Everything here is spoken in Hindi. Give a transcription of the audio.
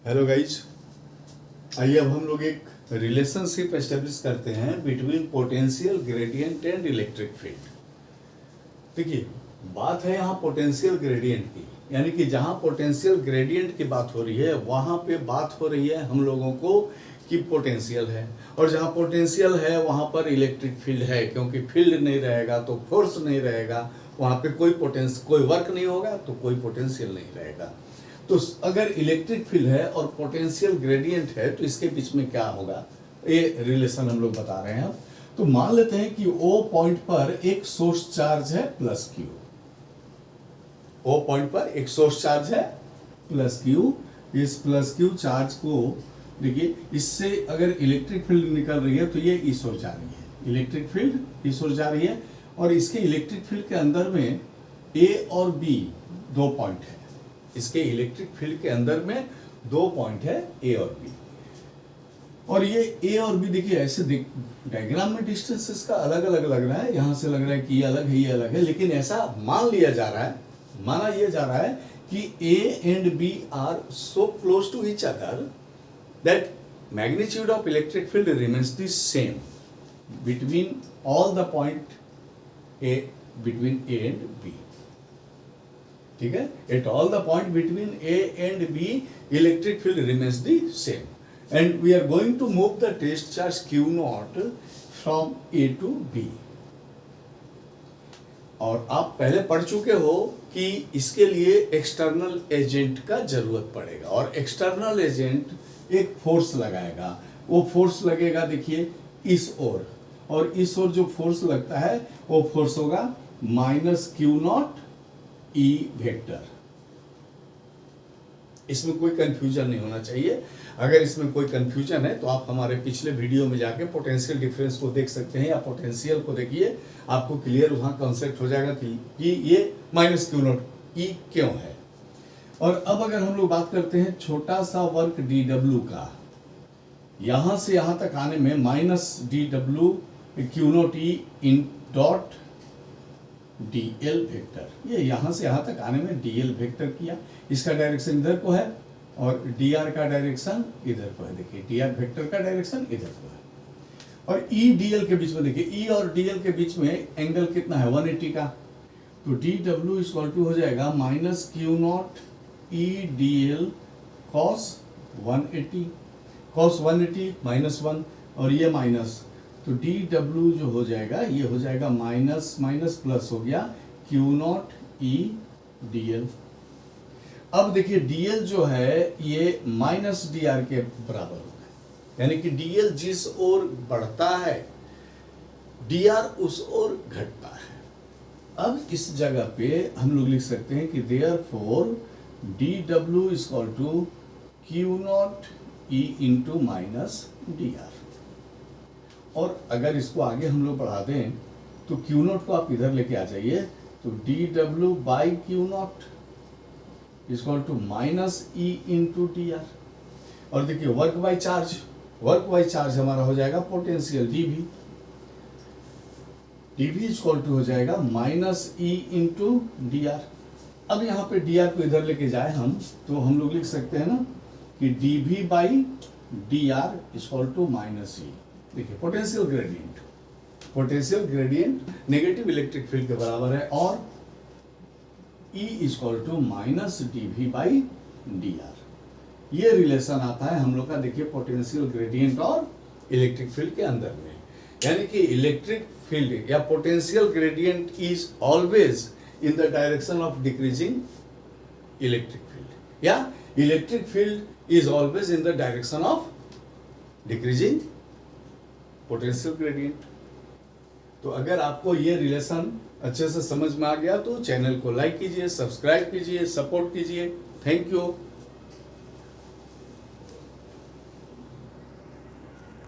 हेलो गाइज, आइए अब हम लोग एक रिलेशनशिप एस्टेब्लिश करते हैं between potential gradient and electric field. देखिए, बात है यहाँ पोटेंशियल ग्रेडियंट की, यानी कि जहाँ पोटेंशियल ग्रेडियंट की बात हो रही है वहाँ पे बात हो रही है हम लोगों को कि पोटेंशियल है, और जहाँ पोटेंशियल है वहाँ पर इलेक्ट्रिक फील्ड है, क्योंकि फील्ड नहीं रहेगा तो फोर्स नहीं रहेगा, वहाँ पे कोई वर्क नहीं होगा तो कोई पोटेंशियल नहीं रहेगा। तो अगर इलेक्ट्रिक फील्ड है और पोटेंशियल ग्रेडियंट है तो इसके बीच में क्या होगा, ये रिलेशन हम लोग बता रहे हैं। तो मान लेते हैं कि O पॉइंट पर एक सोर्स चार्ज है प्लस क्यू। O पॉइंट पर एक सोर्स चार्ज है प्लस क्यू। इस प्लस क्यू चार्ज को देखिए, इससे अगर इलेक्ट्रिक फील्ड निकल रही है तो ये इस ओर जा रही है, इलेक्ट्रिक फील्ड इस ओर जा रही है, और इसके इलेक्ट्रिक फील्ड के अंदर में A और B दो पॉइंट है। इसके इलेक्ट्रिक फील्ड के अंदर में दो पॉइंट है A और B, और ये A और B देखिए ऐसे डायग्राम में डिस्टेंस इसका अलग अलग लग रहा है, यहां से लग रहा है कि ये अलग है ये अलग है, लेकिन ऐसा माना यह जा रहा है कि A and B are so close to each other that magnitude of electric field remains the same between all the point between A and B. ठीक है, at all the point between A and B electric field remains the same, and we are going to move the test charge Q naught from A to B. और आप पहले पढ़ चुके हो कि इसके लिए एक्सटर्नल एजेंट का जरूरत पड़ेगा, और एक्सटर्नल एजेंट एक फोर्स लगाएगा। वो फोर्स लगेगा देखिए इस ओर, और इस ओर जो फोर्स लगता है वो फोर्स होगा minus Q naught E vector. इसमें कोई कंफ्यूजन नहीं होना चाहिए। अगर इसमें कोई कंफ्यूजन है तो आप हमारे पिछले वीडियो में जाके पोटेंशियल डिफरेंस को देख सकते हैं, या पोटेंशियल को देखिए, आपको क्लियर वहां कॉन्सेप्ट हो जाएगा कि ये माइनस क्यू नॉट ई क्यों है। और अब अगर हम लोग बात करते हैं छोटा सा वर्क डी डब्ल्यू का, यहां से यहां तक आने में minus D W Q naught E in dot D L vector, ये यहां से यहां तक आने में डी एल वेक्टर किया, इसका डायरेक्शन इधर को है और डी आर का डायरेक्शन इधर को है। देखिए डी आर वेक्टर का डायरेक्शन इधर को है, और ई डी एल के बीच में देखिए ई और डी एल के बीच में एंगल कितना है 180 का, तो डी डब्ल्यू इक्वल टू हो जाएगा minus Q naught E D L cos 180 minus 1, और ये माइनस, तो डी डब्ल्यू जो हो जाएगा ये हो जाएगा माइनस माइनस प्लस हो गया Q naught E D L. अब देखिए डी एल जो है ये माइनस डी आर के बराबर होगा, यानी कि डी एल जिस ओर बढ़ता है डी आर उस ओर घटता है। अब इस जगह पे हम लोग लिख सकते हैं कि therefore D W equal to Q naught E into minus D R. और अगर इसको आगे हम लोग बढ़ा दें तो क्यू नॉट को आप इधर लेके आ जाइए, तो D W by Q naught equal to minus E into D R. और देखिए वर्क बाई चार्ज हमारा हो जाएगा पोटेंशियल डीवी इक्वल टू हो जाएगा minus E into D are. अब यहाँ पे डी आर को इधर लेके जाए हम, तो हम लोग लिख सकते हैं ना कि D V by D R equal to minus E. देखिए potential gradient negative electric field के बराबर है, और E equal to minus D V by D R. ये रिलेशन आता है हम लोग का देखिए पोटेंशियल ग्रेडियंट और इलेक्ट्रिक फील्ड के अंदर में, यानी कि इलेक्ट्रिक फील्ड या potential gradient is always in the direction of decreasing electric field, या electric field is always in the direction of decreasing potential gradient. तो अगर आपको ये रिलेशन अच्छे से समझ में आ गया तो चैनल को लाइक कीजिए, सब्सक्राइब कीजिए, सपोर्ट कीजिए। Thank you.